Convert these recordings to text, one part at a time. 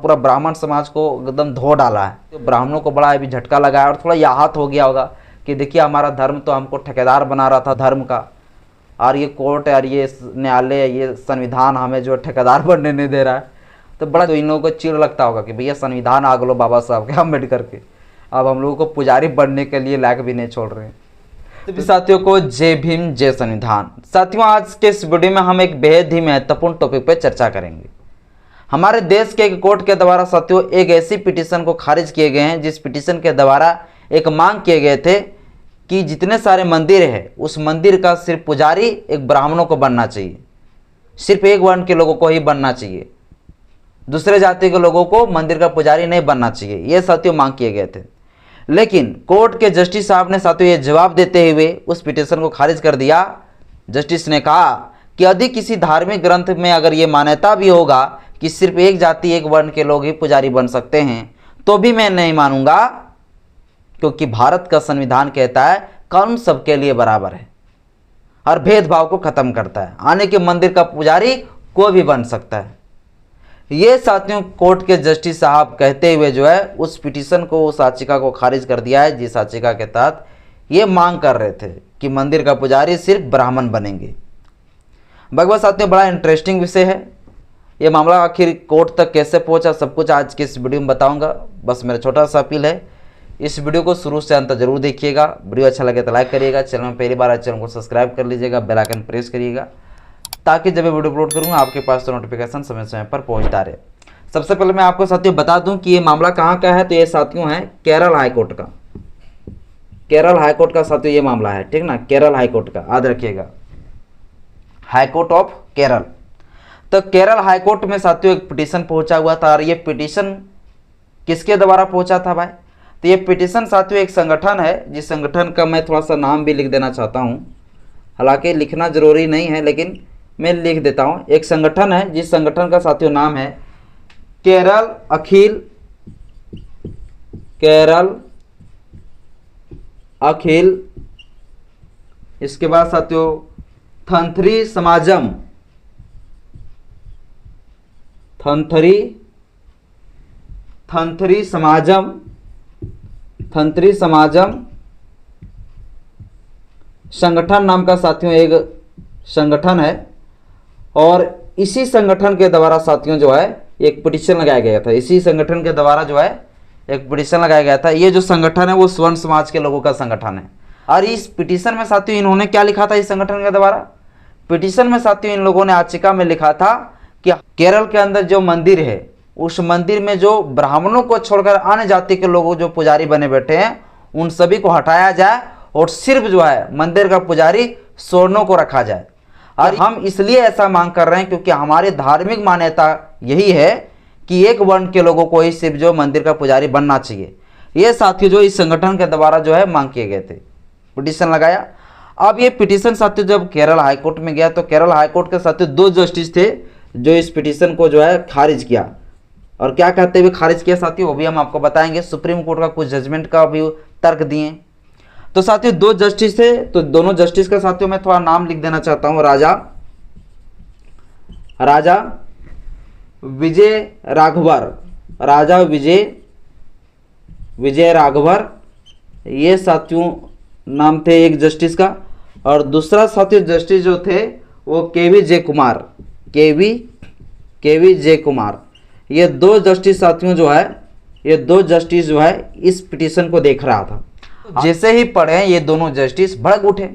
पूरा ब्राह्मण समाज को एकदम धो डाला है। तो ब्राह्मणों को बड़ा अभी झटका लगा है और थोड़ा याहत हो गया होगा कि देखिए हमारा धर्म तो हमको ठेकेदार बना रहा था धर्म का, और ये कोर्ट और ये न्यायालय ये संविधान हमें जो ठेकेदार बनने नहीं दे रहा है। तो बड़ा तो इन लोगों को चिढ़ लगता होगा कि भैया संविधान आ गलो बाबा साहब के अम्बेडकर के, अब हम लोगों को पुजारी बनने के लिए लायक भी नहीं छोड़ रहे हैं। तो साथियों को जय भीम जय संविधान। साथियों आज के इस वीडियो में हम एक बेहद ही महत्वपूर्ण टॉपिक पर चर्चा करेंगे। हमारे देश के एक कोर्ट के द्वारा साथियों एक ऐसी पिटीशन को खारिज किए गए हैं जिस पिटीशन के द्वारा एक मांग किए गए थे कि जितने सारे मंदिर है उस मंदिर का सिर्फ पुजारी एक ब्राह्मणों को बनना चाहिए, सिर्फ एक वर्ण के लोगों को ही बनना चाहिए, दूसरे जाति के लोगों को मंदिर का पुजारी नहीं बनना चाहिए। ये साथियों मांग किए गए थे। लेकिन कोर्ट के जस्टिस साहब ने साथियों ये जवाब देते हुए उस पिटीशन को खारिज कर दिया। जस्टिस ने कहा कि यदि किसी धार्मिक ग्रंथ में अगर ये मान्यता भी होगा कि सिर्फ एक जाति एक वर्ण के लोग ही पुजारी बन सकते हैं तो भी मैं नहीं मानूंगा, क्योंकि भारत का संविधान कहता है कानून सबके लिए बराबर है और भेदभाव को खत्म करता है। आने के मंदिर का पुजारी कोई भी बन सकता है। ये साथियों कोर्ट के जस्टिस साहब कहते हुए जो है उस पिटीशन को उस याचिका को खारिज कर दिया है जिस याचिका के तहत ये मांग कर रहे थे कि मंदिर का पुजारी सिर्फ ब्राह्मण बनेंगे। भगवत साथियों बड़ा इंटरेस्टिंग विषय है। ये मामला आखिर कोर्ट तक कैसे पहुंचा सब कुछ आज के इस वीडियो में बताऊंगा। बस मेरा छोटा सा अपील है, इस वीडियो को शुरू से अंत तक जरूर देखिएगा। वीडियो अच्छा लगे तो लाइक करिएगा, चैनल में पहली बार आए चैनल को सब्सक्राइब कर लीजिएगा, बेल आइकन प्रेस करिएगा ताकि जब मैं वीडियो अपलोड करूँगा आपके पास तो नोटिफिकेशन समय समय पर पहुँचता रहे। सबसे पहले मैं आपको साथियों बता दूं कि ये मामला कहाँ का है। तो ये साथियों है केरल हाईकोर्ट का। केरल हाईकोर्ट का साथियों ये मामला है, ठीक ना, केरल हाईकोर्ट का, याद रखिएगा, हाईकोर्ट ऑफ केरल। तो केरल हाईकोर्ट में साथियों एक पिटीशन पहुंचा हुआ था। और ये पिटीशन किसके द्वारा पहुंचा था भाई? तो ये पिटीशन साथियों एक संगठन है जिस संगठन का मैं थोड़ा सा नाम भी लिख देना चाहता हूँ, हालांकि लिखना जरूरी नहीं है लेकिन मैं लिख देता हूँ। एक संगठन है जिस संगठन का साथियों नाम है केरल अखिल, इसके बाद साथियों थंथरी समाजम संगठन नाम का साथियों एक संगठन है। और इसी संगठन के द्वारा साथियों जो है एक पिटीशन लगाया गया था। इसी संगठन के द्वारा जो है एक पिटीशन लगाया गया था। ये जो संगठन है वो स्वर्ण समाज के लोगों का संगठन है। और इस पिटीशन में साथियों इन्होंने क्या लिखा था? इस संगठन के द्वारा पिटीशन में साथियों इन लोगों ने याचिका में लिखा था कि केरल के अंदर जो मंदिर है उस मंदिर में जो ब्राह्मणों को छोड़कर अन्य जाति के लोग जो पुजारी बने बैठे हैं उन सभी को हटाया जाए और सिर्फ जो है मंदिर का पुजारी स्वर्णों को रखा जाए। और हम इसलिए ऐसा मांग कर रहे हैं क्योंकि हमारी धार्मिक मान्यता यही है कि एक वर्ण के लोगों को ही सिर्फ जो मंदिर का पुजारी बनना चाहिए। ये साथियों जो इस संगठन के द्वारा जो है मांग किए गए थे, पिटीशन लगाया। अब ये पिटीशन साथियों जब केरल हाईकोर्ट में गया तो केरल हाईकोर्ट के साथियों दो जस्टिस थे जो इस पिटीशन को जो है खारिज किया। और क्या कहते हुए खारिज किया साथियों वो भी हम आपको बताएंगे। सुप्रीम कोर्ट का कुछ जजमेंट का भी तर्क दिए। तो साथियों दो जस्टिस थे, तो दोनों जस्टिस का साथियों मैं थोड़ा नाम लिख देना चाहता हूं। राजा विजय राघवर, ये साथियों नाम थे एक जस्टिस का। और दूसरा साथियों जस्टिस जो थे वो केवी जे कुमार। ये दो जस्टिस साथियों जो है ये दो जस्टिस जो है इस पिटीशन को देख रहा था। जैसे ही पढ़े ये दोनों जस्टिस भड़क उठे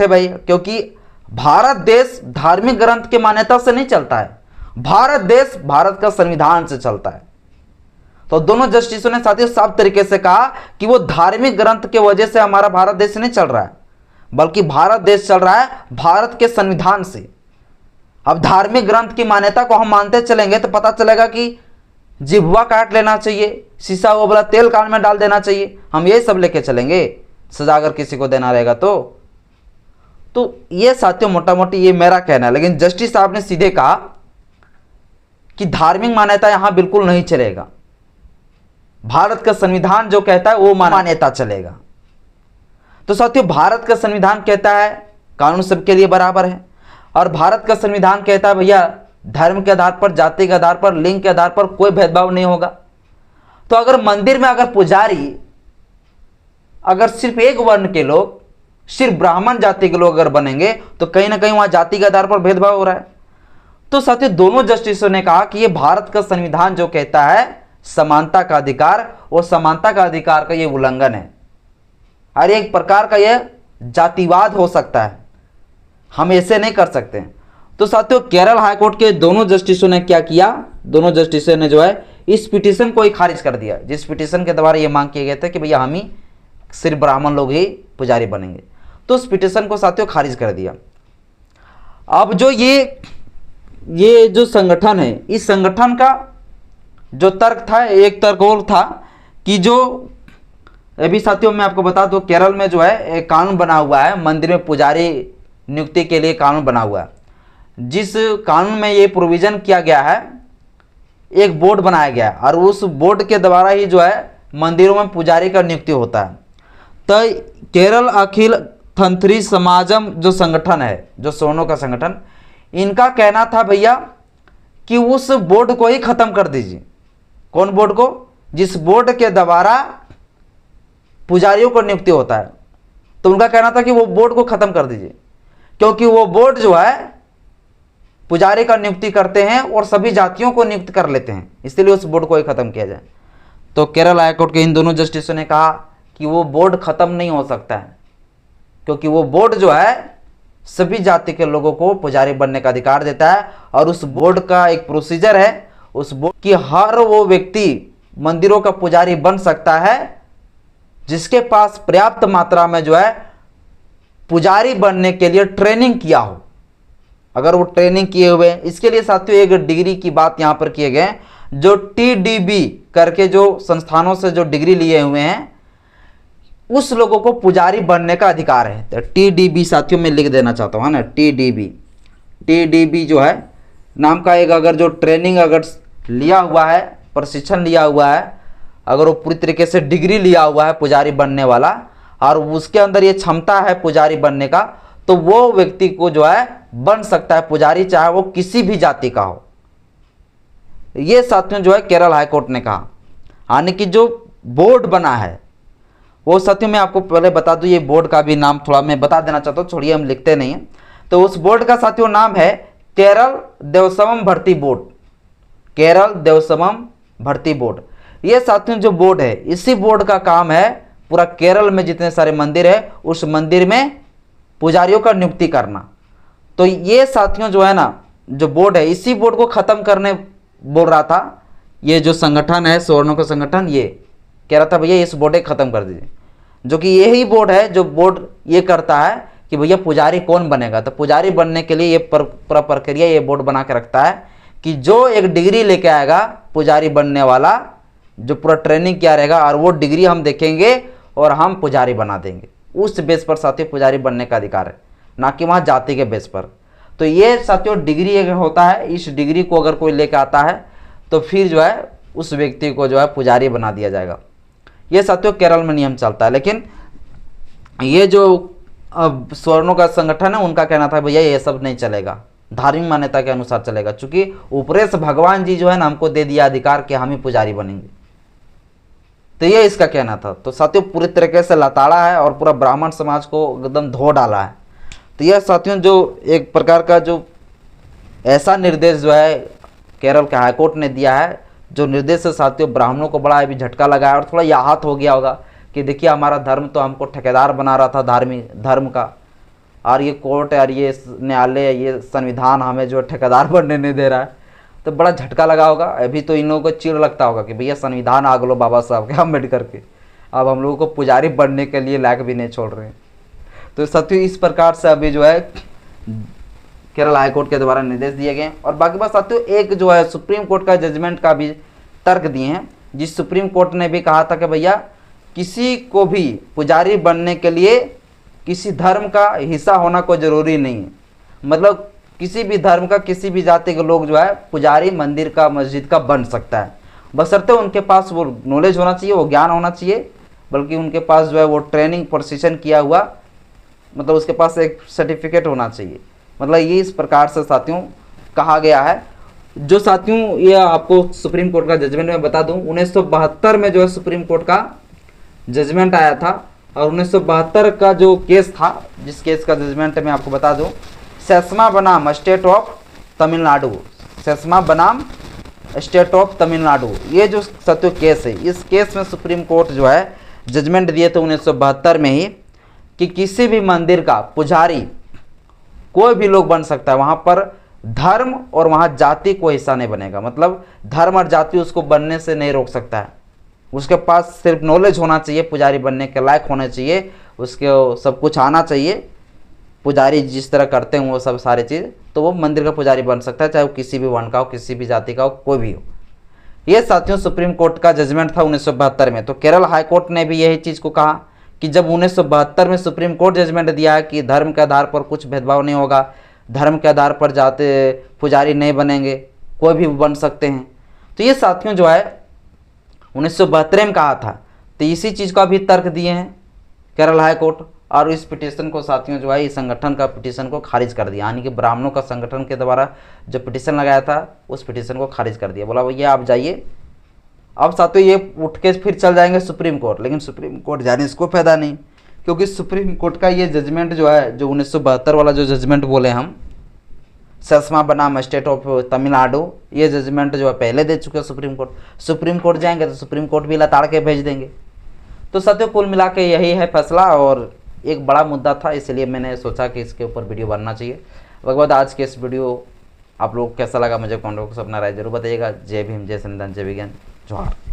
भाई, क्योंकि भारत देश धार्मिक ग्रंथ के मान्यता से नहीं चलता है, भारत देश भारत का संविधान से चलता है। तो दोनों जस्टिसों ने साथियों साफ तरीके से कहा कि वो धार्मिक ग्रंथ के वजह से हमारा भारत देश नहीं चल रहा है, बल्कि भारत देश चल रहा है भारत के संविधान से। अब धार्मिक ग्रंथ की मान्यता को हम मानते चलेंगे तो पता चलेगा कि जिह्वा काट लेना चाहिए, शीशा वो बोला तेल कान में डाल देना चाहिए, हम यही सब लेके चलेंगे सजा अगर किसी को देना रहेगा तो ये साथियों मोटा मोटी ये मेरा कहना है। लेकिन जस्टिस साहब ने सीधे कहा कि धार्मिक मान्यता यहां बिल्कुल नहीं चलेगा, भारत का संविधान जो कहता है वो मान्यता चलेगा। तो साथियों भारत का संविधान कहता है कानून सबके लिए बराबर है, और भारत का संविधान कहता है भैया धर्म के आधार पर, जाति के आधार पर, लिंग के आधार पर कोई भेदभाव नहीं होगा। तो अगर मंदिर में अगर पुजारी अगर सिर्फ एक वर्ण के लोग, सिर्फ ब्राह्मण जाति के लोग अगर बनेंगे तो कहीं ना कहीं वहां जाति के आधार पर भेदभाव हो रहा है। तो साथियों दोनों जस्टिसों ने कहा कि ये भारत का संविधान जो कहता है समानता का अधिकार, वो समानता का अधिकार का ये उल्लंघन है। हर एक प्रकार का ये जातिवाद हो सकता है, हम ऐसे नहीं कर सकते। तो साथियों केरल हाईकोर्ट के दोनों जस्टिसों ने क्या किया, दोनों जस्टिसों ने जो है इस पिटीशन को ही खारिज कर दिया, जिस पिटीशन के द्वारा ये मांग किए गए थे कि भैया हम ही सिर्फ ब्राह्मण लोग ही पुजारी बनेंगे। तो उस पिटीशन को साथियों खारिज कर दिया। अब जो ये जो संगठन है, इस संगठन का जो तर्क था, एक तर्क और था कि जो अभी साथियों मैं आपको बता दूं, केरल में जो है एक कानून बना हुआ है, मंदिर में पुजारी नियुक्ति के लिए कानून बना हुआ है, जिस कानून में ये प्रोविजन किया गया है, एक बोर्ड बनाया गया है और उस बोर्ड के द्वारा ही जो है मंदिरों में पुजारी का नियुक्ति होता है। तो केरल अखिल तंत्री समाजम जो संगठन है, जो सोनों का संगठन, इनका कहना था भैया कि उस बोर्ड को ही खत्म कर दीजिए। कौन बोर्ड को? जिस बोर्ड के द्वारा पुजारियों को नियुक्ति होता है। तो उनका कहना था कि वो बोर्ड को खत्म कर दीजिए, क्योंकि वो बोर्ड जो है पुजारी का नियुक्ति करते हैं और सभी जातियों को नियुक्त कर लेते हैं, इसलिए उस बोर्ड को ही खत्म किया जाए। तो केरल हाईकोर्ट के इन दोनों जस्टिसों ने कहा कि वो बोर्ड खत्म नहीं हो सकता है, क्योंकि वो बोर्ड जो है सभी जाति के लोगों को पुजारी बनने का अधिकार देता है और उस बोर्ड का एक प्रोसीजर है, उस बोर्ड की हर वो व्यक्ति मंदिरों का पुजारी बन सकता है जिसके पास पर्याप्त मात्रा में जो है पुजारी बनने के लिए ट्रेनिंग किया हो। अगर वो ट्रेनिंग किए हुए, इसके लिए साथियों एक डिग्री की बात यहां पर किए गए, जो TDB करके जो संस्थानों से जो डिग्री लिए हुए हैं उस लोगों को पुजारी बनने का अधिकार है। तो TDB साथियों में लिख देना चाहता हूँ, है ना, TDB जो है नाम का एक अगर जो ट्रेनिंग अगर लिया हुआ है, प्रशिक्षण लिया हुआ है, अगर वो पूरी तरीके से डिग्री लिया हुआ है पुजारी बनने वाला और उसके अंदर ये क्षमता है पुजारी बनने का, तो वो व्यक्ति को जो है बन सकता है पुजारी, चाहे वो किसी भी जाति का हो। ये साथियों जो है केरल हाईकोर्ट ने कहा। यानी कि जो बोर्ड बना है वो साथियों मैं आपको पहले बता दूं, ये बोर्ड का भी नाम थोड़ा मैं बता देना चाहता हूँ, छोड़िए हम लिखते नहीं हैं। तो उस बोर्ड का साथियों नाम है केरल देवस्वम भर्ती बोर्ड, केरल देवस्वम भर्ती बोर्ड। ये साथियों जो बोर्ड है, इसी बोर्ड का काम है पूरा केरल में जितने सारे मंदिर है उस मंदिर में पुजारियों का नियुक्ति करना। तो ये साथियों जो है ना, जो बोर्ड है, इसी बोर्ड को खत्म करने बोल रहा था ये जो संगठन है सवर्णों का संगठन, ये कह रहा था भैया इस बोर्ड को खत्म कर दीजिए, जो कि यही बोर्ड है जो बोर्ड ये करता है कि भैया पुजारी कौन बनेगा। तो पुजारी बनने के लिए ये पूरा प्रक्रिया ये बोर्ड बना के रखता है कि जो एक डिग्री लेके आएगा पुजारी बनने वाला, जो पूरा ट्रेनिंग किया रहेगा और वो डिग्री हम देखेंगे और हम पुजारी बना देंगे। उस बेस पर साथियों पुजारी बनने का अधिकार है, ना कि वहाँ जाति के बेस पर। तो ये साथियों डिग्री अगर होता है, इस डिग्री को अगर कोई लेकर आता है तो फिर जो है उस व्यक्ति को जो है पुजारी बना दिया जाएगा। ये साथियों केरल में नियम चलता है। लेकिन ये जो सवर्णों का संगठन है उनका कहना था भैया ये सब नहीं चलेगा, धार्मिक मान्यता के अनुसार चलेगा, क्योंकि ऊपरे से भगवान जी जो है ना हमको दे दिया अधिकार कि हम ही पुजारी बनेंगे। तो ये इसका कहना था। तो साथियों पूरी तरीके से लताड़ा है और पूरा ब्राह्मण समाज को एकदम धो डाला है। तो यह साथियों जो एक प्रकार का जो ऐसा निर्देश जो है केरल के हाईकोर्ट ने दिया है, जो निर्देश से साथियों ब्राह्मणों को बड़ा अभी झटका लगा है और थोड़ा याहत हो गया होगा कि देखिए हमारा धर्म तो हमको ठेकेदार बना रहा था धार्मिक धर्म का, और ये कोर्ट और ये न्यायालय ये संविधान हमें जो ठेकेदार बनने नहीं दे रहा है। तो बड़ा झटका लगा होगा। अभी तो इन लोगों को चिढ़ लगता होगा कि भैया संविधान आग लो बाबा साहब के अम्बेडकर के, अब हम लोगों को पुजारी बनने के लिए लायक भी नहीं छोड़ रहे हैं। तो साथियों इस प्रकार से अभी जो है केरल हाईकोर्ट के द्वारा निर्देश दिए गए। और बाकी बात साथियों एक जो है सुप्रीम कोर्ट का जजमेंट का भी तर्क दिए हैं, जिस सुप्रीम कोर्ट ने भी कहा था कि भैया किसी को भी पुजारी बनने के लिए किसी धर्म का हिस्सा होना कोई ज़रूरी नहीं है। मतलब किसी भी धर्म का किसी भी जाति के लोग जो है पुजारी मंदिर का मस्जिद का बन सकता है, बशर्ते उनके पास वो नॉलेज होना चाहिए, वो ज्ञान होना चाहिए, बल्कि उनके पास जो है वो ट्रेनिंग प्रशिक्षण किया हुआ, मतलब उसके पास एक सर्टिफिकेट होना चाहिए। मतलब ये इस प्रकार से साथियों कहा गया है। जो साथियों ये आपको सुप्रीम कोर्ट का जजमेंट मैं बता दूं, 1972 में जो है सुप्रीम कोर्ट का जजमेंट आया था। और 1972 का जो केस था, जिस केस का जजमेंट मैं आपको बता दूं, सेस्मा बनाम स्टेट ऑफ तमिलनाडु, सेस्मा बनाम स्टेट ऑफ तमिलनाडु, ये जो साथियों केस है, इस केस में सुप्रीम कोर्ट जो है जजमेंट दिए थे 1972 में ही कि किसी भी मंदिर का पुजारी कोई भी लोग बन सकता है, वहाँ पर धर्म और वहाँ जाति को हिस्सा नहीं बनेगा। मतलब धर्म और जाति उसको बनने से नहीं रोक सकता है। उसके पास सिर्फ नॉलेज होना चाहिए, पुजारी बनने के लायक होने चाहिए, उसके सब कुछ आना चाहिए, पुजारी जिस तरह करते हैं वो सब सारी चीज़, तो वो मंदिर का पुजारी बन सकता है, चाहे वो किसी भी वर्ण का हो, किसी भी जाति का हो, कोई भी हो। ये साथियों सुप्रीम कोर्ट का जजमेंट था 1972 में। तो केरल हाई कोर्ट ने भी यही चीज़ को कहा कि जब 1972 में सुप्रीम कोर्ट जजमेंट दिया है कि धर्म के आधार पर कुछ भेदभाव नहीं होगा, धर्म के आधार पर जाते पुजारी नहीं बनेंगे, कोई भी बन सकते हैं, तो ये साथियों जो है 1972 में कहा था। तो इसी चीज़ का भी तर्क दिए हैं केरल हाई कोर्ट, और इस पिटीशन को साथियों जो है इस संगठन का पिटीशन को खारिज कर दिया, यानी कि ब्राह्मणों का संगठन के द्वारा जो पिटीशन लगाया था उस पिटीशन को खारिज कर दिया। बोला भैया आप जाइए। अब साथियों ये उठ के फिर चल जाएंगे सुप्रीम कोर्ट, लेकिन सुप्रीम कोर्ट जाने इसको फायदा नहीं, क्योंकि सुप्रीम कोर्ट का ये जजमेंट जो है, जो 1972 वाला जो जजमेंट बोले हम, सेस्मा बनाम स्टेट ऑफ तमिलनाडु, ये जजमेंट जो है पहले दे चुके हैं सुप्रीम कोर्ट। सुप्रीम कोर्ट जाएंगे तो सुप्रीम कोर्ट भी लताड़ के भेज देंगे। तो साथियों कुल मिला के यही है फैसला, और एक बड़ा मुद्दा था, इसलिए मैंने सोचा कि इसके ऊपर वीडियो बनना चाहिए। उसके बाद आज के इस वीडियो आप लोग कैसा लगा मुझे कमेंट बॉक्स में अपना राय जरूर बताइएगा। जय भीम, जय संविधान, जय विज्ञान, जोहार।